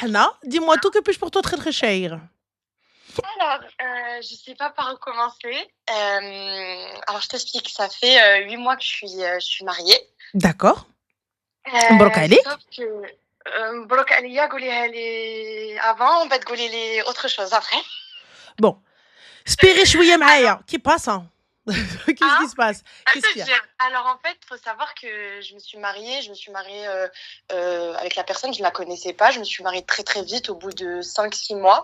Hna, dis-moi tout, que puis-je pour toi très cher? Alors, je sais pas par où commencer. Alors je t'explique, ça fait 8 mois que je suis mariée. D'accord. مبروك عليك. Sauf que مبروك عليا قوليها لي avant on va تقولي لي autre chose après. Bon, spirez شوية Alors, معايا, qui passe, hein? Qu'est-ce hein? qui se passe? À Qu'est-ce te qu'il y a? dire. Alors en fait, faut savoir que je me suis mariée avec la personne, je la connaissais pas. Je me suis mariée très très vite, au bout de 5-6 mois.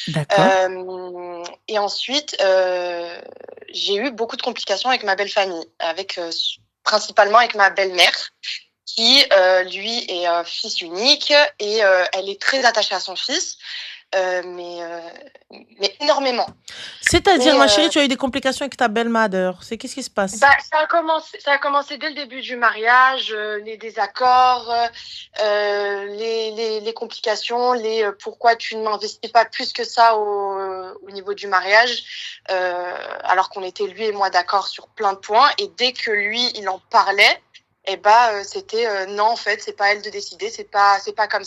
D'accord. Et ensuite, j'ai eu beaucoup de complications avec ma belle famille, principalement avec ma belle-mère, qui lui est fils unique et elle est très attachée à son fils, euh, mais, euh, mais énormément. C'est-à-dire, Et ma chérie, tu as eu des complications avec ta belle-mère. C'est qu'est-ce qui se passe? bah, ça a commencé dès le début du mariage, les désaccords, les complications, pourquoi tu ne m'investis pas plus que ça au niveau du mariage, alors qu'on était lui et moi d'accord sur plein de points. Et dès que lui, il en parlait, eh bah, c'était non, en fait, c'est pas elle de décider, c'est pas comme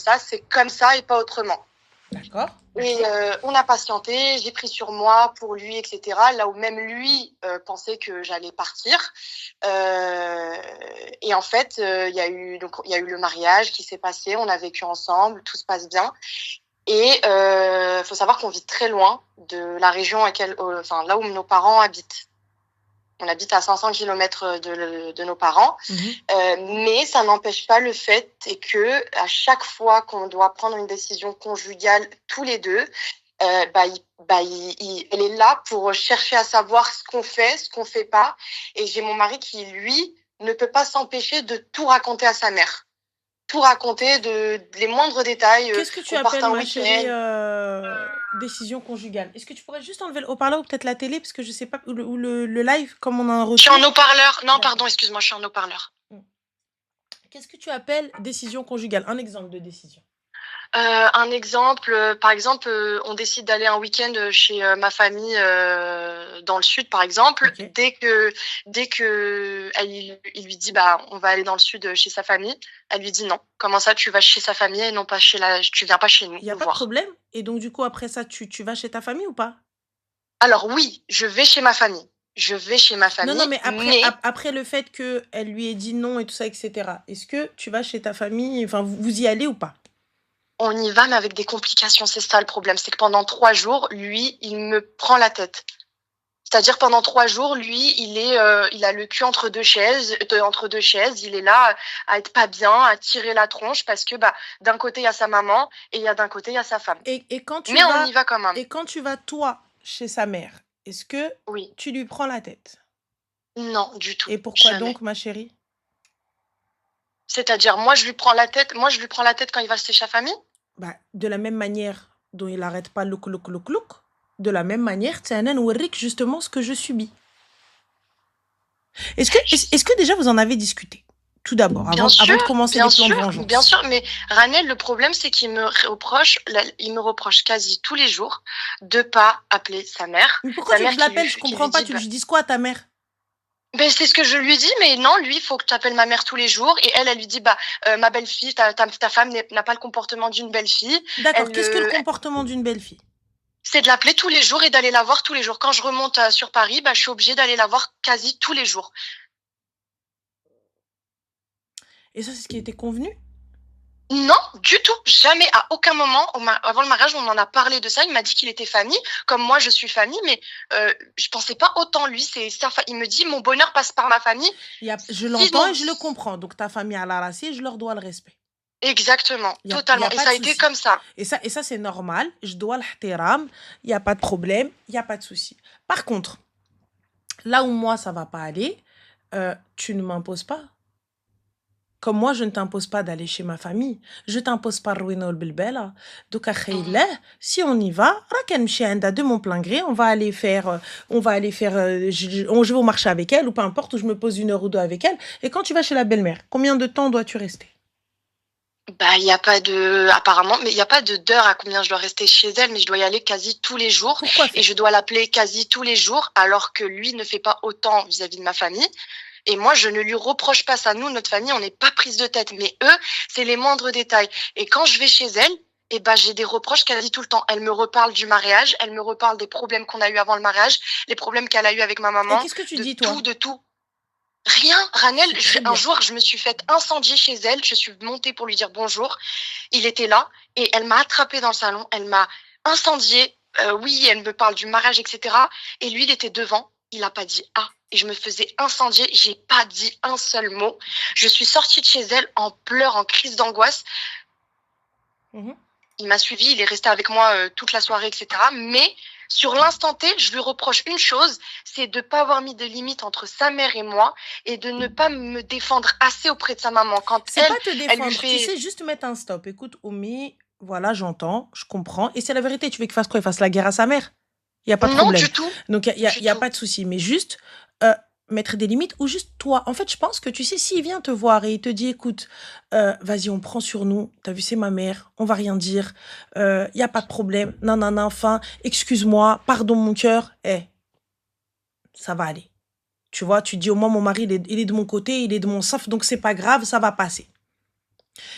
ça et pas autrement. D'accord. Et on a patienté, j'ai pris sur moi pour lui, etc. Là où même lui pensait que j'allais partir. Et en fait, il y a eu le mariage qui s'est passé, on a vécu ensemble, tout se passe bien. Et faut savoir qu'on vit très loin de la région enfin là où nos parents habitent. On habite à 500 kilomètres de nos parents, mais ça n'empêche pas le fait que à chaque fois qu'on doit prendre une décision conjugale tous les deux, elle est là pour chercher à savoir ce qu'on fait pas. Et j'ai mon mari qui, lui, ne peut pas s'empêcher de tout raconter à sa mère. Tout raconter, les moindres détails, Qu'est-ce que tu qu'on parte appelles, un ma chérie, week-end. décision conjugale? Est-ce que tu pourrais juste enlever le haut-parleur ou peut-être la télé, parce que je sais pas, ou le live, comme on a un Je suis en retour? haut-parleur. Non, D'accord. pardon, excuse-moi, je suis en haut-parleur. Mm. Qu'est-ce que tu appelles décision conjugale? Un exemple de décision. Un exemple, par exemple, on décide d'aller un week-end chez ma famille dans le sud, par exemple. Ok. Dès que il lui dit bah on va aller dans le sud chez sa famille, elle lui dit non. Comment ça tu vas chez sa famille et non pas tu viens pas chez Il y a nous pas de voir. problème? Et donc, du coup, après ça, tu vas chez ta famille ou pas? Alors oui, je vais chez ma famille. Je vais chez ma Non, non, famille, mais après, mais après le fait qu'elle lui ait dit non et tout ça, etc., est-ce que tu vas chez ta famille, enfin, vous y allez ou pas? on y va, mais avec des complications. C'est ça le problème, c'est que pendant 3 jours, lui, il me prend la tête. C'est-à-dire pendant 3 jours, lui, il a le cul entre deux chaises. Il est là à être pas bien, à tirer la tronche parce que bah d'un côté il y a sa maman et d'un côté il y a sa femme. Et quand tu Mais on vas, y va quand même. et quand tu vas, toi, chez sa mère, est-ce que Oui. tu lui prends la tête? Non, du tout. Et pourquoi Jamais. donc, ma chérie? C'est-à-dire moi je lui prends la tête. Moi je lui prends la tête quand il va chez sa famille. Bah, de la même manière dont il arrête pas louk louk louk louk, de la même manière, Tsanan Warrik, justement, ce que je subis. Est-ce que déjà vous en avez discuté? Tout d'abord, Bien avant de sûr, commencer bien les plans de sûr, bien vengeance. sûr. Mais Ranel, le problème, c'est qu'il me reproche quasi tous les jours de pas appeler sa mère. Mais pourquoi Sa tu veux que mère je l'appelle? Je qui lui comprends pas. dit, Tu lui bah, dis quoi à ta mère? ben, c'est ce que je lui dis, mais non, lui, il faut que tu appelles ma mère tous les jours. Et elle lui dit, bah, ma belle-fille, ta femme n'a pas le comportement d'une belle-fille. D'accord. Elle, Qu'est-ce que le comportement d'une belle-fille? c'est de l'appeler tous les jours et d'aller la voir tous les jours. Quand je remonte sur Paris, bah, je suis obligée d'aller la voir quasi tous les jours. Et ça, c'est ce qui était convenu? Non, du tout, jamais, à aucun moment, avant le mariage, on en a parlé de ça. Il m'a dit qu'il était famille, comme moi je suis famille, mais je pensais pas autant lui. Il me dit, mon bonheur passe par ma famille. Je Si l'entends mon- et je le comprends. Donc, ta famille à la racine, je leur dois le respect. Exactement, Y totalement. a Et pas ça de a été souci. comme ça. Et ça c'est normal. Je dois l'ihtiram. Il n'y a pas de problème. Il n'y a pas de souci. Par contre, là où moi, ça va pas aller, tu ne m'imposes pas. Comme moi, je ne t'impose pas d'aller chez ma famille. Je t'impose pas Rouina Bilbela. Donc, si on y va, Rakan Mchianda de mon plein gré, je vais au marché avec elle, ou peu importe, où je me pose 1 heure ou 2 avec elle. Et quand tu vas chez la belle-mère, combien de temps dois-tu rester? Bah, il y a pas de, apparemment, mais il y a pas d'heure à combien je dois rester chez elle, mais je dois y aller quasi tous les jours Pourquoi et faire? je dois l'appeler quasi tous les jours, alors que lui ne fait pas autant vis-à-vis de ma famille. Et moi, je ne lui reproche pas ça. Nous, notre famille, on n'est pas prise de tête, mais eux, c'est les moindres détails. Et quand je vais chez elle, Et bah, j'ai des reproches qu'elle dit tout le temps. Elle me reparle du mariage, elle me reparle des problèmes qu'on a eu avant le mariage, les problèmes qu'elle a eu avec ma Et maman, qu'est-ce que tu de dis, tout, toi? de tout. Rien, Ranel, C'est très un bien. jour, je me suis fait incendier chez elle, je suis montée pour lui dire bonjour, il était là, et elle m'a attrapée dans le salon, elle m'a incendiée, oui, elle me parle du mariage, etc. Et lui, il était devant, il n'a pas dit « ah ». Et je me faisais incendier, j'ai pas dit un seul mot. Je suis sortie de chez elle en pleurs, en crise d'angoisse. Mhm. Il m'a suivi, il est resté avec moi toute la soirée, etc. Mais sur l'instant T, je lui reproche une chose, c'est de ne pas avoir mis de limite entre sa mère et moi et de ne pas me défendre assez auprès de sa maman. Quand C'est pas te elle lui défendre, tu fait... sais, juste mettre un stop. Écoute, Oumi, voilà, j'entends, je comprends. Et c'est la vérité, tu veux qu'il fasse quoi? Il fasse la guerre à sa mère? Il n'y a pas de Non, problème. du tout. Donc, il n'y Du a tout. pas de souci. Mais juste mettre des limites ou juste toi. En fait, je pense que tu sais, s'il vient te voir et il te dit, écoute, vas-y, on prend sur nous. T'as vu, c'est ma mère. On va rien dire. Il n'y a pas de problème. Non, non, non, enfin, excuse-moi. Pardon, mon cœur. Eh, ça va aller. Tu vois, tu dis au moins, mon mari, il est de mon côté, il est de mon saf, donc c'est pas grave, ça va passer.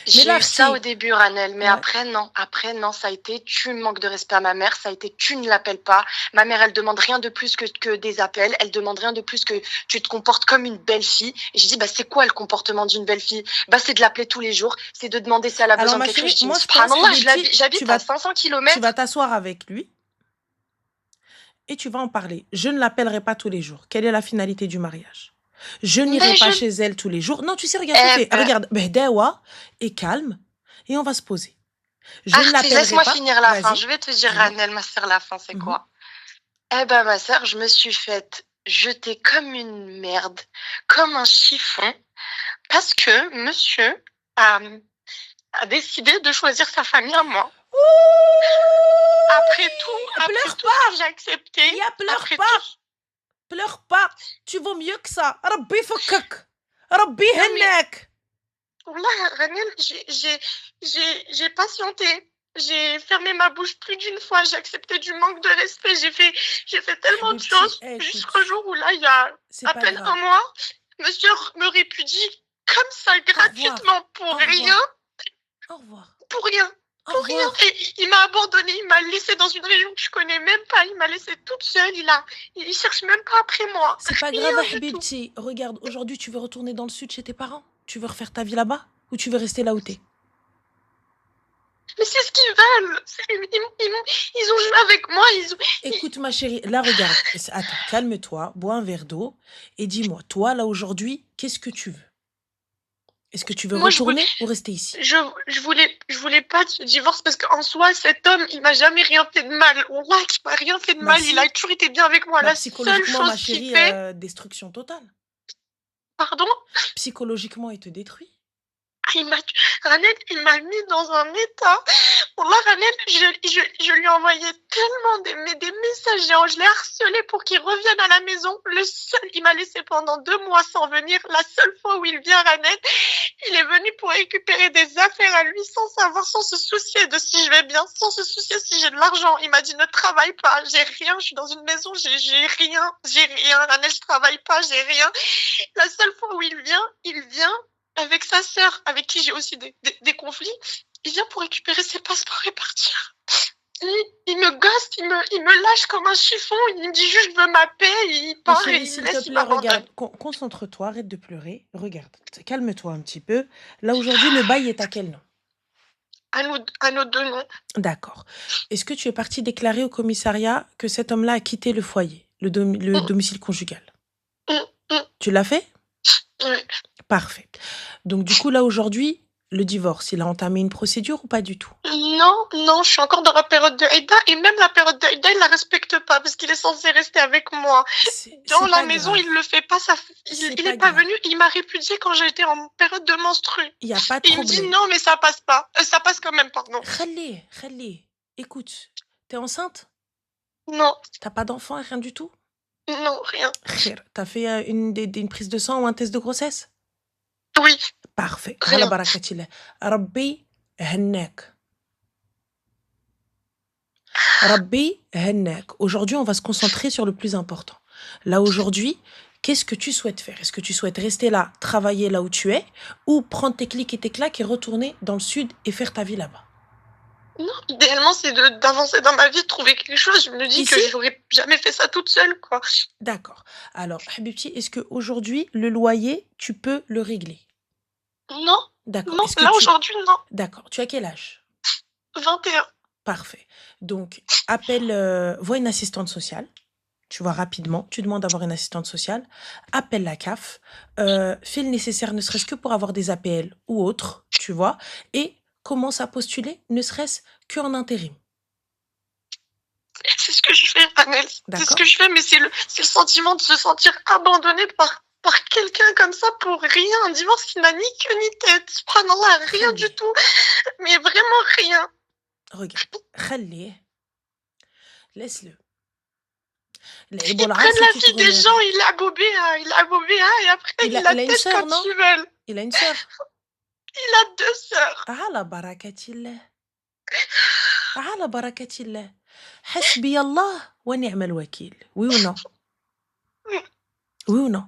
Mais J'ai là, eu ça au Arti, début, Ranel, mais ouais. après, non. Après, non, ça a été tu manques de respect à ma mère, ça a été tu ne l'appelles pas. Ma mère, elle demande rien de plus que des appels, elle demande rien de plus que tu te comportes comme une belle fille. Et je dis, bah, c'est quoi le comportement d'une belle fille? Bah, c'est de l'appeler tous les jours, c'est de demander si elle a Alors, besoin de ma quelque chose. chérie, Je dis, mais moi, je pense que subhanallah, Betty, tu j'habite vas, à 500 tu km. vas t'asseoir avec lui et tu vas en parler. Je ne l'appellerai pas tous les jours. Quelle est la finalité du mariage? Je n'irai Mais pas je... chez elle tous les jours. Non, tu sais, regarde, Eh Fifé, ben, regarde, behdawa et calme, et on va se poser. Je ne Arti, l'appellerai laisse-moi pas. finir la fin. Vas-y, Je vais te dire, dis-moi. Ranel, ma sœur, la fin, c'est Mhm. quoi? Eh ben, ma sœur, je me suis faite jeter comme une merde, comme un chiffon, parce que monsieur a décidé de choisir sa famille à moi. Après Pleure tout pas. ce que j'ai accepté, Pleure après pas. tout... Pleure pas. Tu vaux mieux que ça. Rabbi fakak. Rabbi Non mais, hennek. là, Ranel, j'ai patienté. J'ai fermé ma bouche plus d'une fois, j'ai accepté du manque de respect, j'ai fait tellement de Habibti, choses, écoute, jusqu'au jour où là, il y a c'est à pas peine grave. un mois, monsieur me répudie comme ça, Au revoir. gratuitement, pour Au rien, revoir. Au revoir. pour rien. Au Pour rien. revoir. Et il m'a abandonnée, il m'a laissée dans une région que je connais même pas, il m'a laissée toute seule, il cherche même pas après moi. C'est pas Rien grave, du tout. Habibti. Regarde, aujourd'hui, tu veux retourner dans le sud chez tes parents? Tu veux refaire ta vie là-bas? Ou tu veux rester là où t'es? Mais c'est ce qu'ils veulent. Ils ont joué avec moi. Écoute, ma chérie, là, regarde. Attends, calme-toi, bois un verre d'eau et dis-moi, toi, là, aujourd'hui, qu'est-ce que tu veux? Est-ce que tu veux Moi, retourner ou rester ici? je voulais pas de ce divorce parce qu'en soi, cet homme, il m'a jamais rien fait de mal. Wallah, il m'a rien fait de Bah mal. si. Il a toujours été bien avec moi. Bah, La seule psychologiquement, ma chose qu'il chérie, fait... destruction totale. Pardon? Psychologiquement, il te détruit. Ranel, il m'a mis dans un état. Wallah, Ranel, je lui ai envoyé tellement des messages. Je l'ai harcelé pour qu'il revienne à la maison. Il m'a laissé pendant 2 mois sans venir. La seule fois où il vient, Ranel, il est venu pour récupérer des affaires à lui sans savoir, sans se soucier de si je vais bien, sans se soucier si j'ai de l'argent. Il m'a dit ne travaille pas, j'ai rien, je suis dans une maison, j'ai rien, Ranel, je travaille pas, j'ai rien. La seule fois où il vient avec sa sœur, avec qui j'ai aussi des conflits, il vient pour récupérer ses passeports et partir. Il me gosse, il me lâche comme un chiffon, il me dit juste je veux ma paix, il part et il me laisse, il m'abandonne. Regarde, concentre-toi, arrête de pleurer, regarde, calme-toi un petit peu. Là, aujourd'hui, le bail est à quel nom? À nos 2 noms. D'accord. Est-ce que tu es parti déclarer au commissariat que cet homme-là a quitté le foyer, le domicile conjugal? Tu l'as fait? Oui. Parfait. Donc, du coup, là, aujourd'hui, le divorce, il a entamé une procédure ou pas du tout? Non, je suis encore dans la période de Aïda et même la période de Aïda, il la respecte pas parce qu'il est censé rester avec moi. Dans la maison, il le fait pas, il est pas venu, il m'a répudié quand j'étais en période de menstru. Il n'y a pas de problème. Il me dit non, mais ça passe pas. Ça passe quand même, pardon. Khalé, écoute, t'es enceinte? Non. T'as pas d'enfant, rien du tout? Non, rien. T'as fait une prise de sang ou un test de grossesse? Oui. Parfait. Hala barakatillah. Rabbi hennek. Rabbi hennek. Aujourd'hui, on va se concentrer sur le plus important. Là, aujourd'hui, qu'est-ce que tu souhaites faire? Est-ce que tu souhaites rester là, travailler là où tu es, ou prendre tes clics et tes claques et retourner dans le sud et faire ta vie là-bas? Non, idéalement, c'est d'avancer dans ma vie, de trouver quelque chose. Je me dis que Ici? j'aurais jamais fait ça toute seule, quoi. D'accord. Alors, Habibti, est-ce qu'aujourd'hui, le loyer, tu peux le régler? Non, D'accord. non, Est-ce que là, tu... aujourd'hui, non. D'accord. Tu as quel âge? 21. Parfait. Donc, appelle, vois une assistante sociale. Tu vois rapidement, tu demandes d'avoir une assistante sociale, appelle la CAF, fais le nécessaire, ne serait-ce que pour avoir des APL ou autres, tu vois, et commence à postuler, ne serait-ce qu'en intérim. C'est ce que je fais, Annelle. C'est ce D'accord? que je fais, mais c'est le sentiment de se sentir abandonné par quelqu'un comme ça pour rien. Un divorce qui n'a ni queue ni tête. Subhanallah, rien du Khalih. tout. Mais vraiment rien. Regarde, Khalih. Laisse-le. Ils prennent la fille des gens, ils la bobé, et après ils la il a une têtent sœur, quand non? ils veulent. Il a une sœur. Il a 2 sœurs. على بركة الله. على بركة الله. حسبي الله ونعم الوكيل. Oui ou non? Oui. Oui ou non?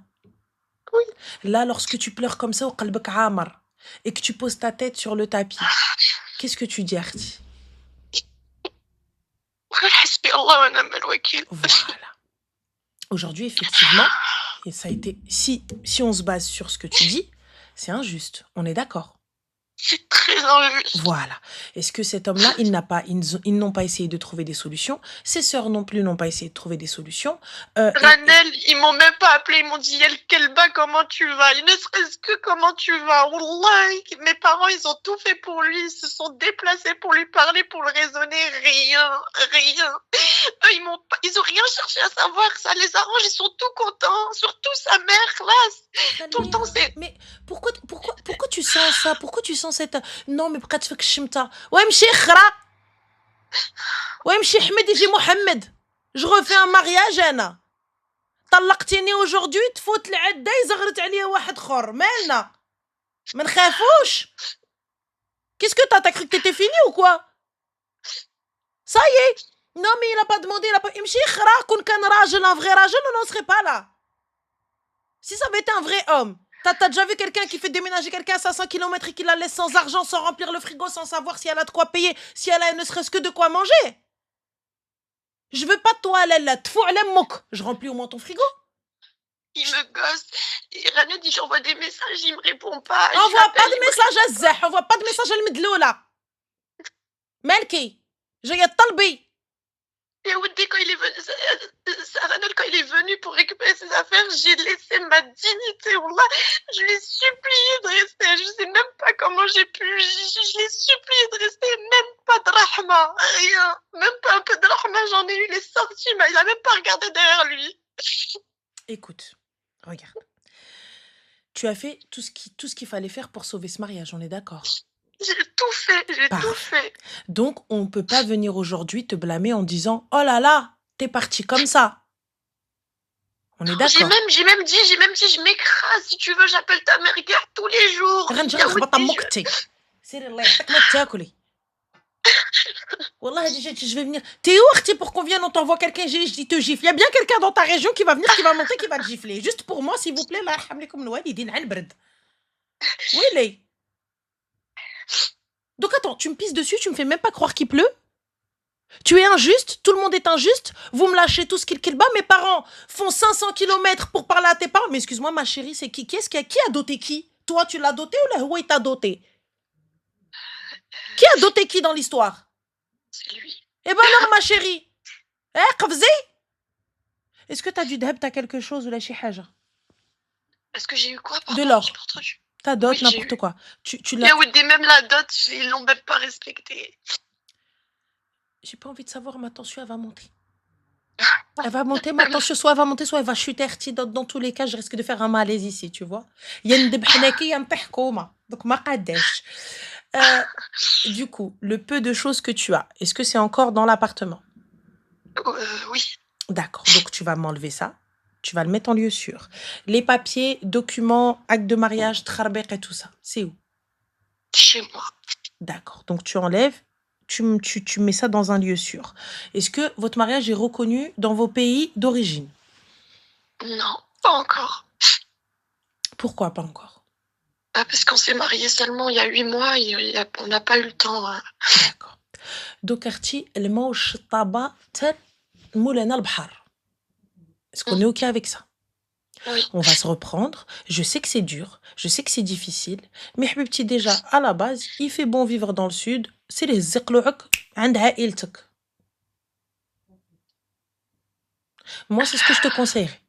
Oui. Là, lorsque tu pleures comme ça, وقلبك عامر, et que tu poses ta tête sur le tapis, qu'est-ce que tu dis, Arti? حسبي الله ونعم الوكيل. Voilà. Aujourd'hui, effectivement, et ça a été, si on se base sur ce que tu dis, c'est injuste. On est d'accord. C'est très injuste. Voilà. Est-ce que cet homme-là, ils n'ont pas essayé de trouver des solutions? Ses sœurs non plus n'ont pas essayé de trouver des solutions. Ranel, ils m'ont même pas appelé, ils m'ont dit El Kelba, comment tu vas? Il ne serait-ce que comment tu vas? Wallahi, mes parents, ils ont tout fait pour lui, ils se sont déplacés pour lui parler, pour le raisonner, rien. Eux, ils ont rien cherché à savoir, ça les arrange, ils sont tout contents, surtout sa mère, là. Tout le temps, c'est... Mais pourquoi tu sens ça? Pourquoi tu sens cette... Non, mais pourquoi tu fais que chimta? Ouais, m'chi khra. Ouais, m'chi Ahmed, يجي Mohamed. Je refais un mariage, أنا. طلقتيني aujourd'hui, تفوت العدة يزغرت عليا واحد خور. مالنا؟ ما نخافوش. Qu'est-ce que t'as cru que t'étais fini ou quoi? Ça y est. Non, mais il a pas demandé, il a pas... m'chi khra, كون كان راجل, un vrai راجل, on n'en serait pas là. Si ça avait été un vrai homme, t'as déjà vu quelqu'un qui fait déménager quelqu'un à 500 km et qui la laisse sans argent, sans remplir le frigo, sans savoir si elle a de quoi payer, si elle a ne serait-ce que de quoi manger? Je veux pas de toilette, je remplis au moins ton frigo. Il me gosse. Et Rania dit j'envoie des messages, il me répond pas. Envoie pas de message à Zah, envoie pas de message à Medloula. Malki, j'ai talbi. Et Woody, quand il est venu, Ranel, quand il est venu pour récupérer ses affaires, j'ai laissé ma dignité. Wallah, je l'ai supplié de rester. Je sais même pas comment j'ai pu. Je l'ai supplié de rester. Même pas de rahma. Rien. Même pas un peu de rahma. J'en ai eu les sorties, mais il a même pas regardé derrière lui. Écoute, regarde. Tu as fait tout ce qu'il fallait faire pour sauver ce mariage, on est d'accord? J'ai tout fait. Donc, on ne peut pas venir aujourd'hui te blâmer en disant « Oh là là, t'es parti comme ça ». On est d'accord? J'ai même dit, je m'écrase. Si tu veux, j'appelle ta mère, regarde tous les jours. Wallah, je vais venir. T'es où, Arti, pour qu'on vienne, on t'envoie quelqu'un, je te gifle. Il y a bien quelqu'un dans ta région qui va venir, qui va monter, qui va te gifler. Juste pour moi, s'il vous plaît, là, oui, les. Donc attends, tu me pisses dessus, tu me fais même pas croire qu'il pleut? Tu es injuste, tout le monde est injuste, vous me lâchez tout ce qu'il bat, mes parents font 500 km pour parler à tes parents. Mais excuse-moi, ma chérie, c'est qui? Qui a doté qui? Toi, tu l'as doté ou la Huawei t'a doté? Qui a doté qui dans l'histoire? C'est lui. Eh ben alors, ma chérie, Qafzi, est-ce que t'as du dhab, t'as quelque chose ou la chihaja? Est-ce que j'ai eu quoi? De l'or. J'ai pas entendu. Ta dot, Oui, n'importe quoi. Tu l'as... Même la dot, ils l'ont même pas respectée. J'ai pas envie de savoir, ma tension, elle va monter. Elle va monter, ma tension, soit elle va monter, soit elle va chuter. Dans tous les cas, je risque de faire un malaise ici, tu vois. Il y a une debhnaki, il y a un pehkouma. Donc, ma qadesh. Du coup, le peu de choses que tu as, est-ce que c'est encore dans l'appartement? Oui. D'accord, donc tu vas m'enlever ça. Tu vas le mettre en lieu sûr. Les papiers, documents, actes de mariage, trarbek et tout ça, c'est où? Chez moi. D'accord, donc tu enlèves, tu mets ça dans un lieu sûr. Est-ce que votre mariage est reconnu dans vos pays d'origine? Non, pas encore. Pourquoi pas encore? Parce qu'on s'est mariés seulement il y a 8 mois et on n'a pas eu le temps. D'accord. دوكرتي الماء والشطابة تال مولانا البحر. Est-ce qu'on est OK avec ça? Oui. On va se reprendre. Je sais que c'est dur, je sais que c'est difficile, mais حبيبتي déjà à la base, il fait bon vivre dans le sud. C'est les زقلوعك عند عائلتك. Moi, c'est ce que je te conseillerais.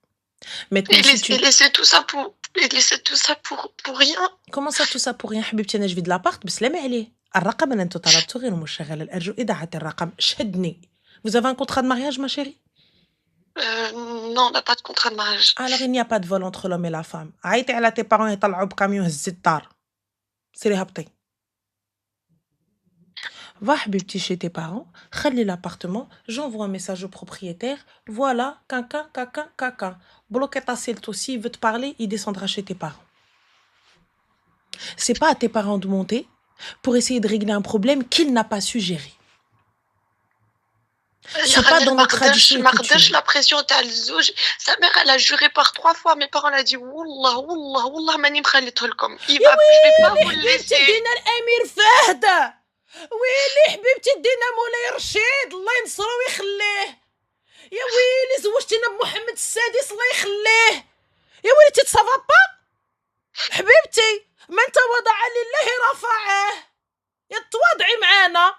Maintenant, Et si tu... laisser tout ça pour rien. Comment ça, tout ça pour rien حبيبتي أنا جفيد لابارت بسلامة عليه. الرقم اللي انتو طلبتو غير مشغل الأرجو إذاعة الرقم شهدني. Vous avez un contrat de mariage, ma chérie? Non, on n'a pas de contrat de mariage. Alors, il n'y a pas de vol entre l'homme et la femme. عيطي على tes parents يطلعوا بكاميون هزي الدار. سيري هبطي. Va حبيبتي chez tes parents, خلي l'appartement, j'envoie un message au propriétaire, voilà, caca. Bloquez ta celle aussi, il veut te parler, il descendra chez tes parents. C'est pas à tes parents de monter pour essayer de régler un problème qu'il n'a pas su gérer. C'est pas dans notre tradition et coutume. La pression تاع الزوج. Sa mère, elle a juré par 3 fois. Mes parents, elle a dit والله ماني مخليته لكم. Je vais pas vous le laisser. دينا الأمير فهد. ويلي حبيبتي دينا مولاي رشيد الله ينصرو ويخليه. يا ويلي زوجتينا بمحمد السادس الله يخليه. يا ويلي تتصافا با حبيبتي من تواضع لله رفعه. يا تواضعي معانا.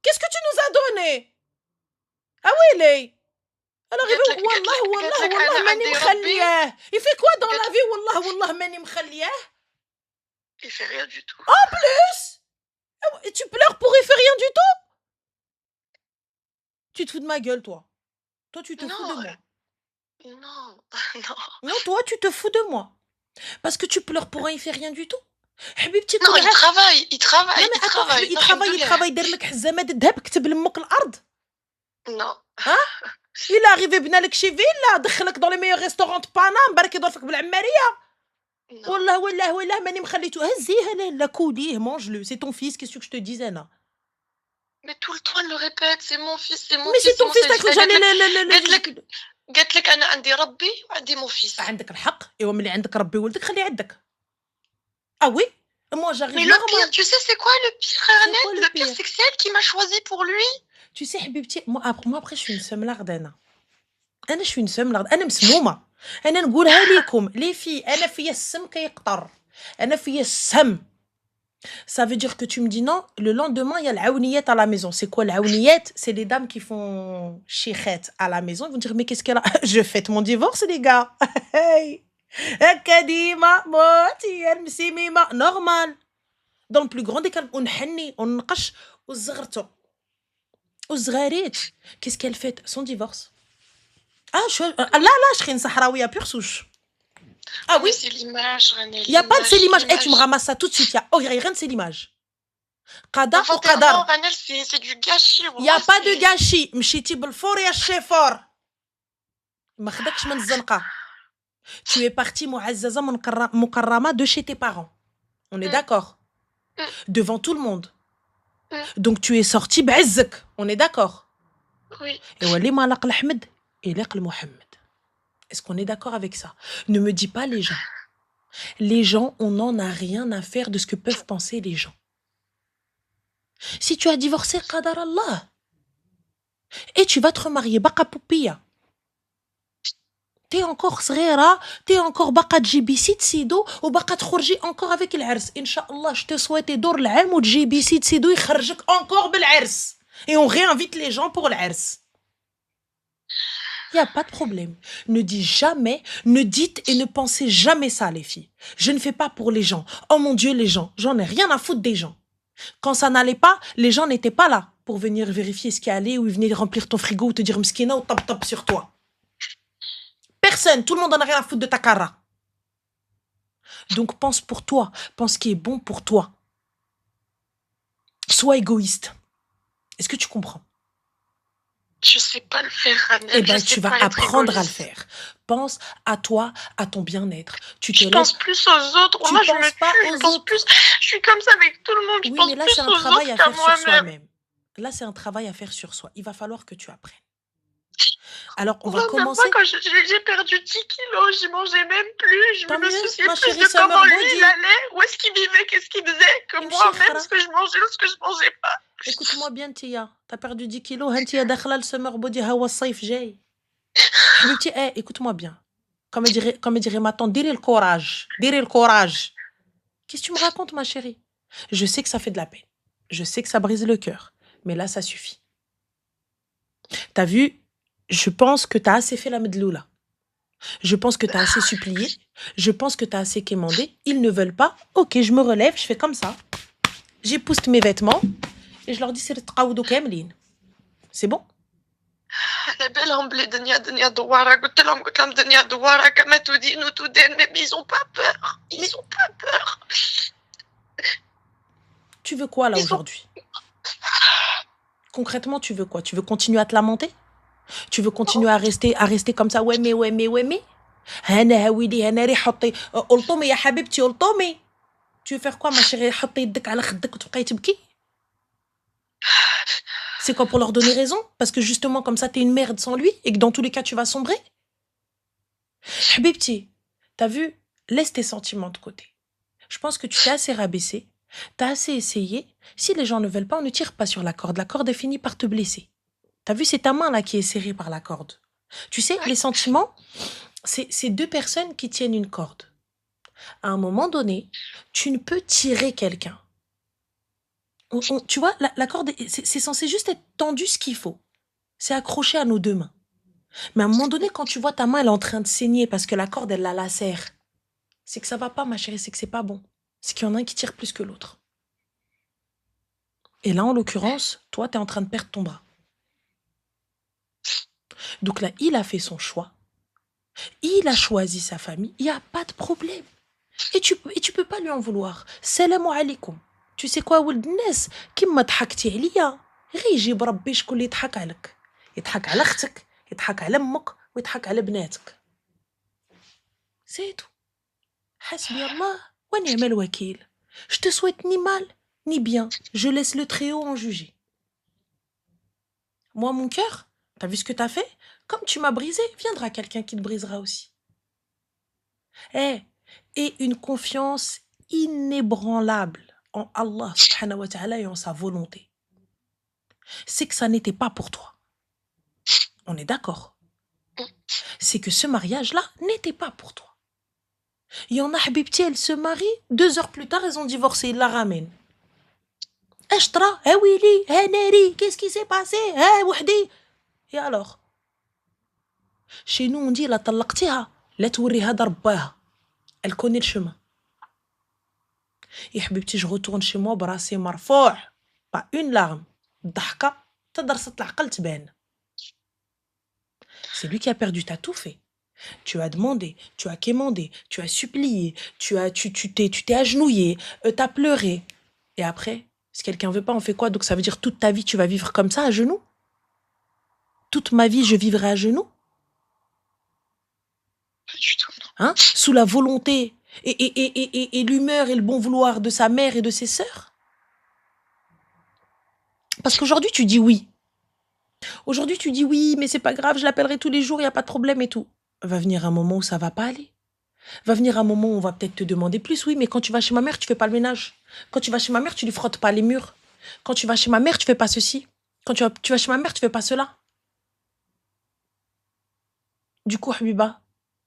Qu'est-ce que tu nous as donné? ويلي انا غير والله ماني مخلياه. Il fait quoi dans la vie? والله ماني مخلياه. Il fait rien du tout. En plus, tu pleures pour il fait rien du tout? Tu te fous de ma gueule, toi. Toi, tu te fous de moi. Non. Non, toi, tu te fous de moi. Parce que tu pleures pour un, il fait rien du tout. حبيبتي Non, il travaille. il travaille. دار لك حزامات الذهب كتب لمك الارض. Non. Il est arrivé بنا لك شي فيلا دخلك dans les meilleurs restaurants de Paname بارك يضرفك بالعماريه. والله ماني مخليته. هزيه لا كوليه mange-le, c'est ton fils, qu'est-ce que je te dis انا? Mais tout le temps elle le répète, c'est mon fils. Mais c'est ton fils, t'as jamais قالت لك انا عندي ربي وعندي mon fils. عندك الحق. ايوا ملي عندك ربي ولدك خليه عندك. Ah oui? Moi j'arrive. Mais le pire, tu sais c'est quoi le pire, Annette? Le pire, c'est que c'est elle qui m'a choisi pour lui. Tu sais حبيبتي moi après je suis une semlarde انا je suis une semlarde. انا مسمومه. انا نقولها لكم لي في انا فيا السم كيقطر. انا فيا السم. Ça veut dire que tu me dis non, le lendemain, il y a l'Aouniyet à la maison. C'est quoi l'Aouniyet? C'est les dames qui font chichet à la maison. Ils vont dire, mais qu'est-ce qu'elle a? Je fête mon divorce, les gars. Hey! Kadima, moti, msimima. Normal. Dans le plus grand des cas, on henni, on nqash, ou zgharto. Ou zgharit. Qu'est-ce qu'elle fête? Son divorce. Là, je serai une sahraouia pure souche. Ah oui, c'est l'image, René. Il n'y a pas de c'est l'image. Et tu me ramasses ça tout de suite. Il n'y a rien de c'est l'image. Qada ou qadar. C'est du gâchis. Il n'y a pas de gâchis. Mchiti بالفور يا الشيفور. ما خدكش من الزنقة. Tu es partie معززة مكرمة de chez tes parents. On est d'accord? Devant tout le monde. Donc tu es sortie بعزك. On est d'accord? Oui. Et واللي ما لق الحمد يليق المحمد. Est-ce qu'on est d'accord avec ça? Ne me dis pas les gens. Les gens, on n'en a rien à faire de ce que peuvent penser les gens. Si tu as divorcé, qadar Allah. Et tu vas te remarier, baqa poupia. T'es encore صغيرة, t'es encore baqa تجيبي 6 سيدو وباقا تخرجي encore avec العرس. Inch'Allah, je te souhaite دور العام وتجيبي 6 سيدو يخرجك encore بالعرس. Et on réinvite les gens pour العرس. Il n'y a pas de problème. Ne dis jamais, ne dites et ne pensez jamais ça, les filles. Je ne fais pas pour les gens. Oh mon Dieu, les gens. J'en ai rien à foutre des gens. Quand ça n'allait pas, les gens n'étaient pas là pour venir vérifier ce qui allait ou ils venaient remplir ton frigo ou te dire mskina ou top sur toi. Personne. Tout le monde en a rien à foutre de ta cara. Donc pense pour toi. Pense ce qui est bon pour toi. Sois égoïste. Est-ce que tu comprends? Je sais pas le faire, Annette. Eh bien, tu vas apprendre à le faire. Pense à toi, à ton bien-être. Je pense plus aux autres. Tu Moi, je penses pas aux autres. Plus. Je suis comme ça avec tout le monde. Je oui, pense mais là, plus c'est un aux travail à autres faire sur soi-même. Là, c'est un travail à faire sur soi. Il va falloir que tu apprennes. Alors, on va Même moi, commencer. quand j'ai perdu 10 kilos, j'y mangeais même plus. Je Tant me mieux, souciais ma plus chérie de Summer comment lui, Body. il allait, où est-ce qu'il vivait, qu'est-ce qu'il faisait, que Imshi moi-même, khara. ce que je mangeais ou ce que je mangeais pas. Écoute-moi bien, Tia. T'as perdu 10 kilos. Hentia dakhla le Summer Body. Hawa الصيف جاي. Habibti, écoute-moi bien. Comme dirait ma tante, direz le courage. Direz le courage. Qu'est-ce que tu me racontes, ma chérie? Je sais que ça fait de la peine. Je sais que ça brise le cœur. Mais là, ça suffit. T'as vu? Je pense que t'as assez fait la medloula. Je pense que t'as assez supplié. Je pense que t'as assez quémandé. Ils ne veulent pas. Ok, je me relève, je fais comme ça. J'épouste mes vêtements et je leur dis c'est le tqaoudou kamlin. C'est bon? على بالهم بلي دنيا دوارة قلت لهم دنيا دوارة كما تدين وتدان mais ils ont pas peur. Ils ont pas peur. Tu veux quoi là aujourd'hui? Concrètement, tu veux quoi? Tu veux continuer à te lamenter? Tu veux continuer à rester comme ça? Ouais, mais. هنا هاويلي هنا ري حطي قلطمي يا حبيبتي قلطمي. Tu veux faire quoi, ma chérie? حطي يدك على خدك وتبقاي تبكي. C'est quoi, pour leur donner raison? Parce que justement, comme ça, t'es une merde sans lui et que dans tous les cas, tu vas sombrer? Habibti, t'as vu? Laisse tes sentiments de côté. Je pense que tu t'es assez rabaissé. T'as assez essayé. Si les gens ne veulent pas, on ne tire pas sur la corde. La corde est finie par te blesser. T'as vu, c'est ta main là qui est serrée par la corde. Tu sais, les sentiments, c'est deux personnes qui tiennent une corde. À un moment donné, tu ne peux tirer quelqu'un. Tu vois, la corde, c'est censé juste être tendu ce qu'il faut. C'est accroché à nos deux mains. Mais à un moment donné, quand tu vois ta main, elle est en train de saigner parce que la corde, elle la lacère, c'est que ça va pas, ma chérie, c'est que c'est pas bon. C'est qu'il y en a un qui tire plus que l'autre. Et là, en l'occurrence, toi, t'es en train de perdre ton bras. Donc là, il a fait son choix. Il a choisi sa famille. Il n'y a pas de problème. Et tu peux pas lui en vouloir. Salam alaikum. Tu sais quoi, ولد الناس كيما ضحكتي عليا غير يجيب ربي شكون اللي يضحك عليك. يضحك على اختك، يضحك على امك ويضحك على بناتك. C'est tout. حسبي الله ونعم الوكيل. Je te souhaite ni mal ni bien. Je laisse le Très-Haut en juger. Moi, mon cœur, t'as vu ce que t'as fait? Comme tu m'as brisé, viendra quelqu'un qui te brisera aussi. Et une confiance inébranlable en Allah subhanahu wa ta'ala et en sa volonté. C'est que ça n'était pas pour toi. On est d'accord. C'est que ce mariage-là n'était pas pour toi. Il y en a, Habibti, elles se marient, 2 heures plus tard, elles ont divorcé, ils la ramènent. Ashtra, Willy, Neri, qu'est-ce qui s'est passé? Wahdi. Et alors? Chez nous, on dit, la talaqtiha, la touriha darbaha. Elle connaît le chemin. Et Habibti, je retourne chez moi, brassé marfou', pas une larme. Dhahka, tadarsa l'aqal tban. C'est lui qui a perdu, t'as tout fait. Tu as demandé, tu as quémandé, tu as supplié, tu t'es agenouillé, t'as pleuré. Et après, si quelqu'un veut pas, on fait quoi? Donc ça veut dire toute ta vie, tu vas vivre comme ça, à genoux? Toute ma vie, je vivrai à genoux? Pas du tout, non. Hein? Sous la volonté et l'humeur et le bon vouloir de sa mère et de ses sœurs? Parce qu'aujourd'hui, tu dis oui. Aujourd'hui, tu dis oui, mais c'est pas grave, je l'appellerai tous les jours, il n'y a pas de problème et tout. Va venir un moment où ça va pas aller. Va venir un moment où on va peut-être te demander plus, oui, mais quand tu vas chez ma mère, tu fais pas le ménage. Quand tu vas chez ma mère, tu lui frottes pas les murs. Quand tu vas chez ma mère, tu fais pas ceci. Quand tu vas chez ma mère, tu fais pas cela. Du coup, Habiba,